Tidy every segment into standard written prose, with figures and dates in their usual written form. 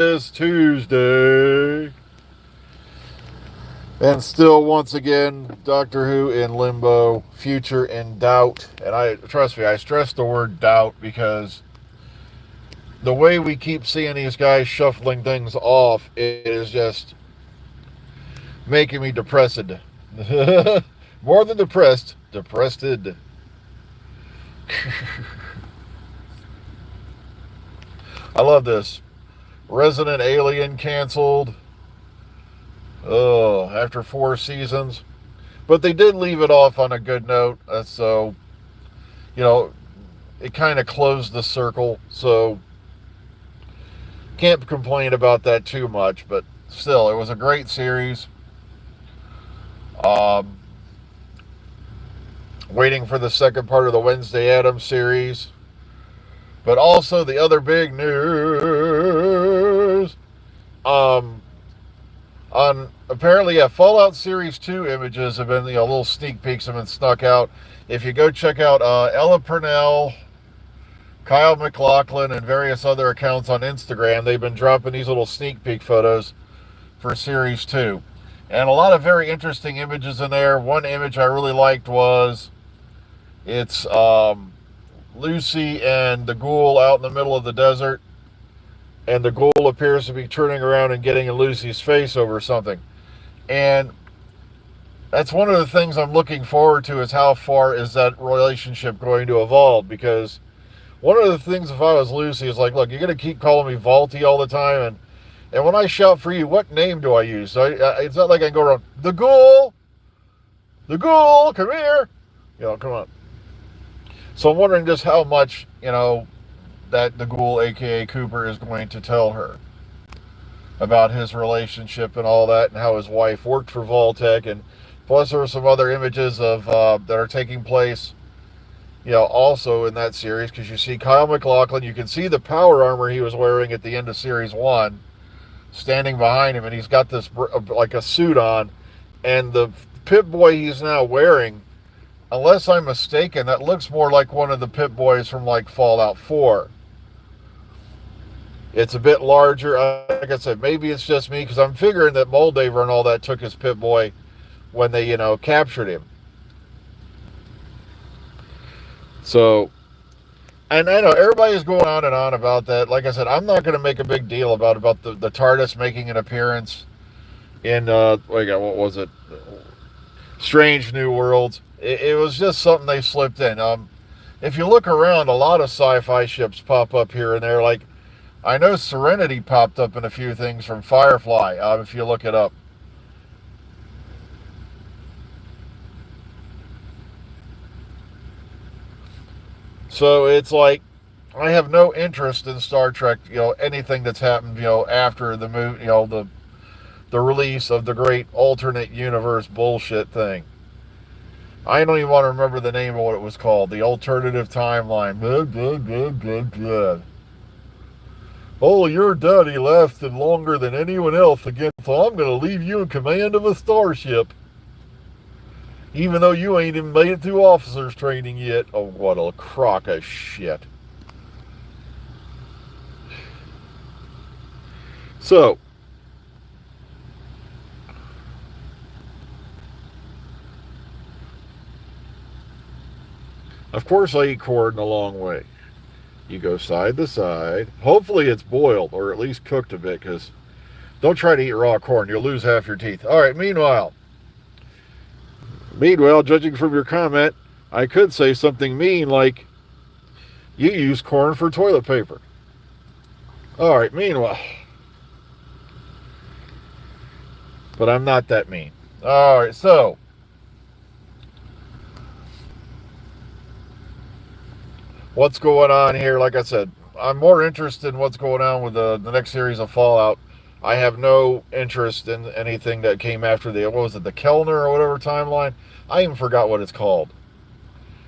is Tuesday. And still, once again, Doctor Who in limbo, future in doubt. And trust me, I stress the word doubt because the way we keep seeing these guys shuffling things off is just making me depressed. More than depressed, depressed. I love this. Resident Alien canceled. Oh, after 4 seasons. But they did leave it off on a good note. So, you know, it kind of closed the circle. So, can't complain about that too much. But still, it was a great series. Um, Waiting for the second part of the Wednesday Addams series. But also the other big news. Um, on apparently, yeah, Fallout Series 2 images have been, little sneak peeks have been snuck out. If you go check out Ella Purnell, Kyle MacLachlan, and various other accounts on Instagram, they've been dropping these little sneak peek photos for Series 2. And a lot of very interesting images in there. One image I really liked was it's Lucy and the ghoul out in the middle of the desert. And the ghoul appears to be turning around and getting in Lucy's face over something. And that's one of the things I'm looking forward to is how far is that relationship going to evolve? Because one of the things if I was Lucy is like, look, you're going to keep calling me Vaulty all the time. And when I shout for you, what name do I use? So it's not like I can go around, the ghoul, come here. Come on. So I'm wondering just how much, that the ghoul, a.k.a. Cooper, is going to tell her about his relationship and all that, and how his wife worked for Vault-Tec. And plus there were some other images of that are taking place, also in that series, because you see Kyle MacLachlan, you can see the power armor he was wearing at the end of Series 1 standing behind him, and he's got this like a suit on, and the Pip-Boy he's now wearing, unless I'm mistaken, that looks more like one of the Pip-Boys from like Fallout 4. It's a bit larger. Like I said, maybe it's just me because I'm figuring that Moldaver and all that took his Pip-Boy when they, captured him. So, and I know everybody's going on and on about that. Like I said, I'm not going to make a big deal about the TARDIS making an appearance in, what was it? Strange New Worlds. It was just something they slipped in. If you look around, a lot of sci-fi ships pop up here and there. Like, I know Serenity popped up in a few things from Firefly, if you look it up. So it's like, I have no interest in Star Trek, anything that's happened, after the movie, the release of the great alternate universe bullshit thing. I don't even want to remember the name of what it was called. The alternative timeline. Blah, blah, blah, blah, blah. Oh, your daddy lasted longer than anyone else again, so I'm going to leave you in command of a starship. Even though you ain't even made it through officers training yet. Oh, what a crock of shit. So, of course I eat corn a long way. You go side to side. Hopefully it's boiled or at least cooked a bit, because don't try to eat raw corn. You'll lose half your teeth. All right, meanwhile, judging from your comment, I could say something mean like, you use corn for toilet paper. All right, meanwhile. But I'm not that mean. All right, so what's going on here? Like I said, I'm more interested in what's going on with the next series of Fallout. I have no interest in anything that came after the, what was it, the Kellner or whatever timeline? I even forgot what it's called.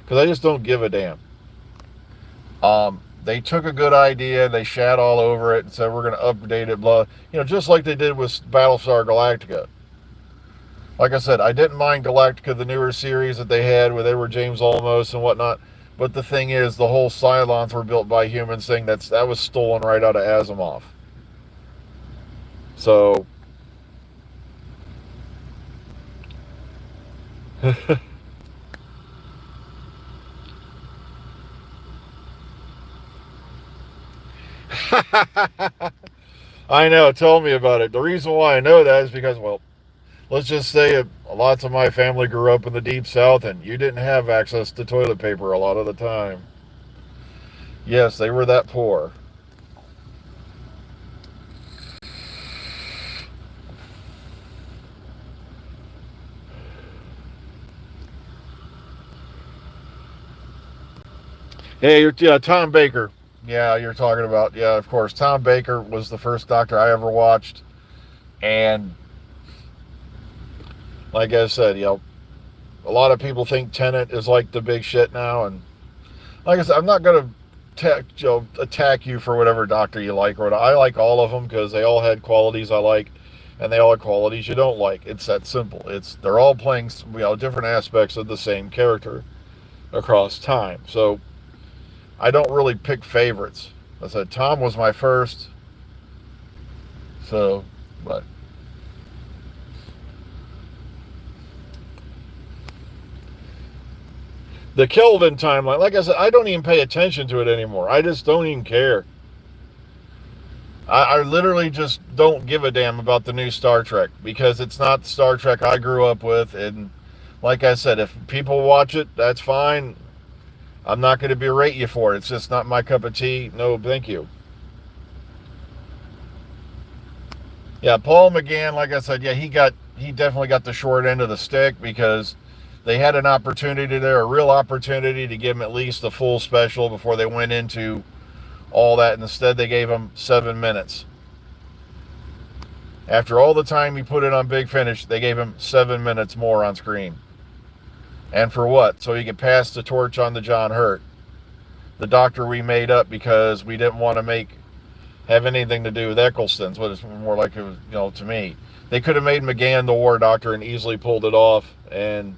Because I just don't give a damn. They took a good idea, they shat all over it and said we're going to update it, blah. Just like they did with Battlestar Galactica. Like I said, I didn't mind Galactica, the newer series that they had where they were James Olmos and whatnot. But the thing is, the whole Cylons were built by humans thing, that was stolen right out of Asimov. So, I know, tell me about it. The reason why I know that is because, well, let's just say lots of my family grew up in the deep south and you didn't have access to toilet paper a lot of the time. Yes, they were that poor. Hey, yeah, Tom Baker. Yeah, you're talking about, yeah, of course. Tom Baker was the first doctor I ever watched. And like I said, a lot of people think Tenet is like the big shit now. And like I said, I'm not going to attack you for whatever doctor you like. Or I like all of them because they all had qualities I like. And they all have qualities you don't like. It's that simple. They're all playing different aspects of the same character across time. So I don't really pick favorites. I said Tom was my first. So, but the Kelvin timeline, like I said, I don't even pay attention to it anymore. I just don't even care. I literally just don't give a damn about the new Star Trek because it's not Star Trek I grew up with. And like I said, if people watch it, that's fine. I'm not going to berate you for it. It's just not my cup of tea. No, thank you. Yeah, Paul McGann, like I said, yeah, he definitely got the short end of the stick because they had an opportunity there, a real opportunity to give him at least a full special before they went into all that. And instead, they gave him 7 minutes. After all the time he put in on Big Finish, they gave him 7 minutes more on screen. And for what? So he could pass the torch on to John Hurt, the doctor we made up because we didn't want to have anything to do with Eccleston's. What it's more like it was, to me. They could have made McGann the war doctor and easily pulled it off. And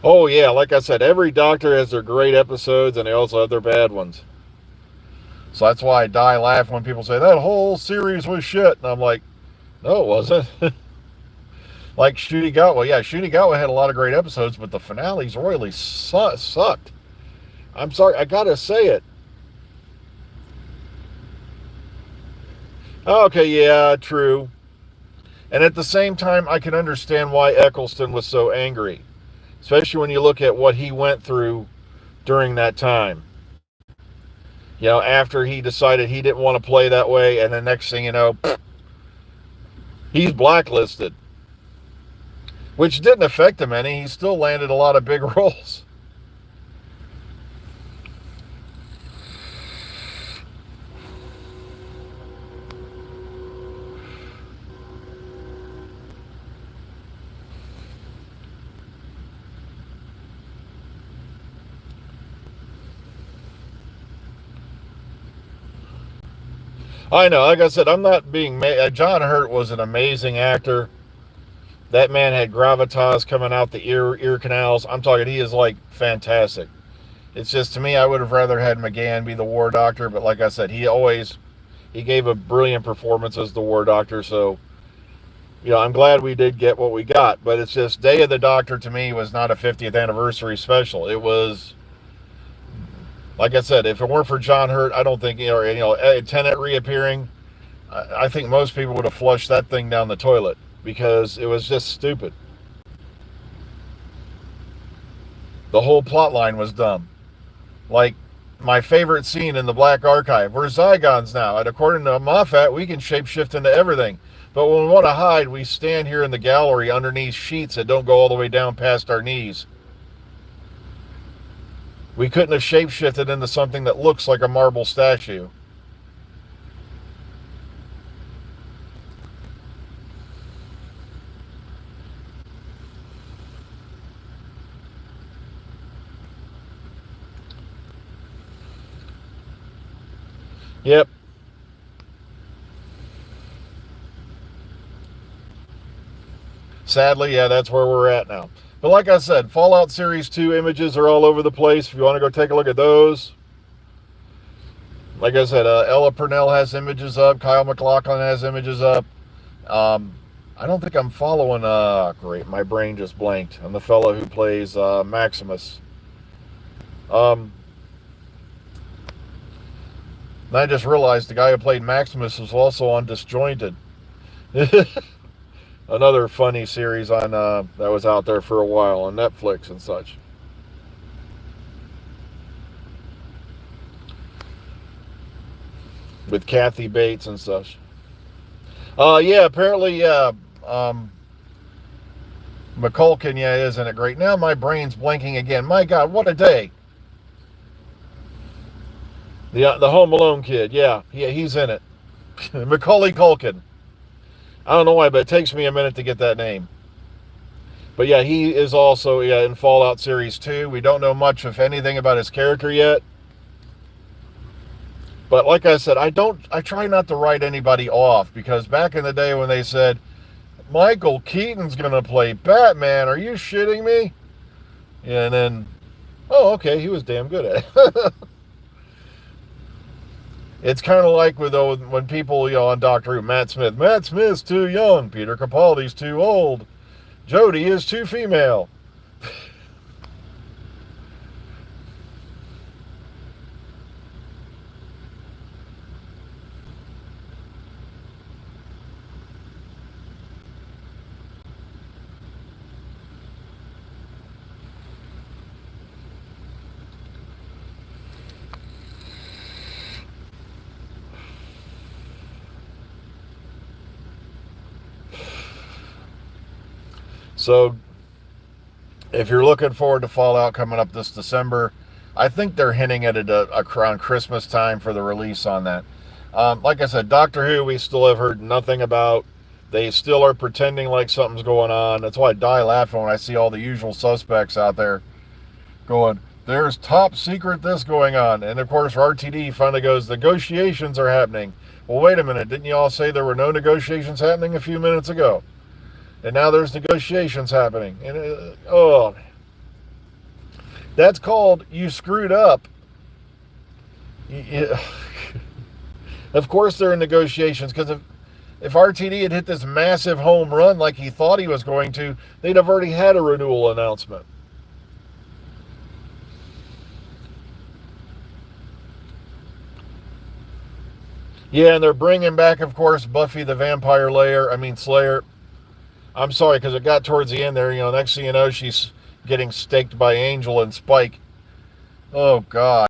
oh yeah, like I said, every doctor has their great episodes and they also have their bad ones. So that's why I die laughing when people say that whole series was shit. And I'm like, no, it wasn't. Like Shooty yeah, Shooty had a lot of great episodes, but the finales royally sucked. I'm sorry, I gotta say it. Okay, yeah, true. And at the same time, I can understand why Eccleston was so angry, especially when you look at what he went through during that time. After he decided he didn't want to play that way, and the next thing you know, he's blacklisted, which didn't affect him any. He still landed a lot of big roles. I know, like I said, I'm not being John Hurt was an amazing actor. That man had gravitas coming out the ear canals. I'm talking, he is like fantastic. It's just, to me, I would have rather had McGann be the war doctor, but like I said, he gave a brilliant performance as the war doctor. So, I'm glad we did get what we got. But it's just, Day of the Doctor to me was not a 50th anniversary special. It was, like I said, if it weren't for John Hurt, I don't think, Tenet reappearing, I think most people would have flushed that thing down the toilet because it was just stupid. The whole plot line was dumb. Like, my favorite scene in the Black Archive, we're Zygons now, and according to Moffat, we can shapeshift into everything. But when we want to hide, we stand here in the gallery underneath sheets that don't go all the way down past our knees. We couldn't have shapeshifted into something that looks like a marble statue. Yep. Sadly, yeah, that's where we're at now. But like I said, Fallout Series 2 images are all over the place. If you want to go take a look at those. Like I said, Ella Purnell has images up. Kyle MacLachlan has images up. Um, I don't think I'm following. Great, my brain just blanked on the fellow who plays Maximus. Um, and I just realized the guy who played Maximus was also on Disjointed. Another funny series on that was out there for a while on Netflix and such. With Kathy Bates and such. Yeah, apparently, yeah. McCulkin, yeah, isn't it great? Now my brain's blanking again. My God, what a day! The Home Alone kid, yeah, he's in it. Macaulay Culkin. I don't know why, but it takes me a minute to get that name. But yeah, he is also in Fallout Series 2. We don't know much, if anything, about his character yet. But like I said, I try not to write anybody off, because back in the day when they said, Michael Keaton's going to play Batman, are you shitting me? Yeah, and then, oh, okay, he was damn good at it. It's kind of like with when people, on Doctor Who, Matt Smith's too young, Peter Capaldi's too old, Jodie is too female. So, if you're looking forward to Fallout coming up this December, I think they're hinting at it around Christmas time for the release on that. Like I said, Doctor Who, we still have heard nothing about. They still are pretending like something's going on. That's why I die laughing when I see all the usual suspects out there going, there's top secret this going on. And of course, RTD finally goes, negotiations are happening. Well, wait a minute. Didn't you all say there were no negotiations happening a few minutes ago? And now there's negotiations happening. And that's called you screwed up. Of course they're in negotiations, because if RTD had hit this massive home run like he thought he was going to, they'd have already had a renewal announcement. Yeah, and they're bringing back, of course, Buffy the Vampire Slayer. I'm sorry, because it got towards the end there. Next thing you know, she's getting staked by Angel and Spike. Oh, gosh.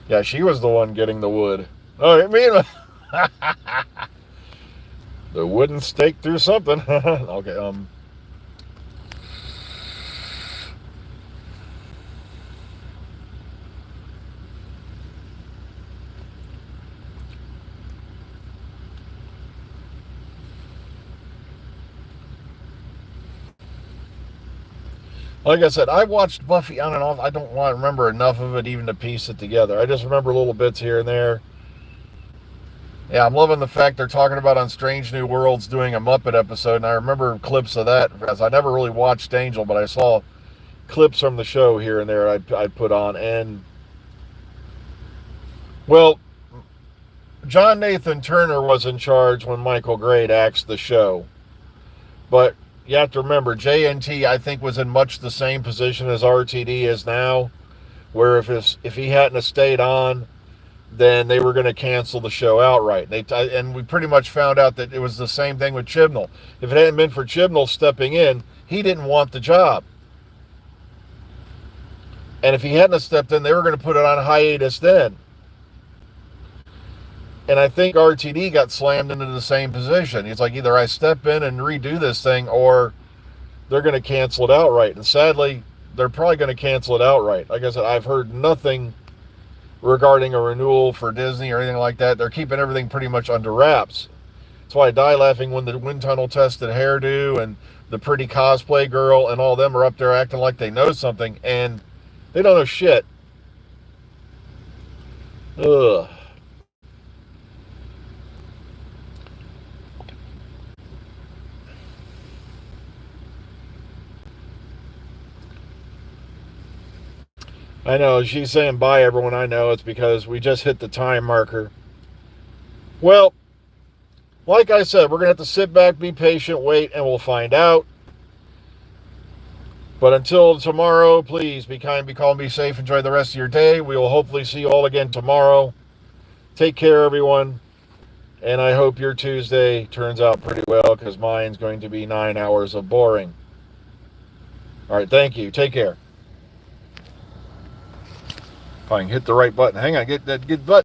Yeah, she was the one getting the wood. Oh, I mean, the wooden stake through something. Okay, like I said, I watched Buffy on and off. I don't remember enough of it even to piece it together. I just remember little bits here and there. Yeah, I'm loving the fact they're talking about on Strange New Worlds doing a Muppet episode, and I remember clips of that, as I never really watched Angel, but I saw clips from the show here and there I'd put on. And, well, John Nathan Turner was in charge when Michael Grade axed the show. But you have to remember, JNT, I think, was in much the same position as RTD is now, where if he hadn't stayed on, then they were going to cancel the show outright. And we pretty much found out that it was the same thing with Chibnall. If it hadn't been for Chibnall stepping in, he didn't want the job. And if he hadn't stepped in, they were going to put it on hiatus then. And I think RTD got slammed into the same position. He's like, either I step in and redo this thing, or they're going to cancel it outright. And sadly, they're probably going to cancel it outright. Like I said, I've heard nothing regarding a renewal for Disney or anything like that. They're keeping everything pretty much under wraps. That's why I die laughing when the wind tunnel tested hairdo and the pretty cosplay girl and all them are up there acting like they know something, and they don't know shit. Ugh. I know, she's saying bye, everyone. I know it's because we just hit the time marker. Well, like I said, we're going to have to sit back, be patient, wait, and we'll find out. But until tomorrow, please be kind, be calm, be safe. Enjoy the rest of your day. We will hopefully see you all again tomorrow. Take care, everyone. And I hope your Tuesday turns out pretty well, because mine's going to be 9 hours of boring. All right, thank you. Take care. If I can hit the right button. Hang on, get that good button.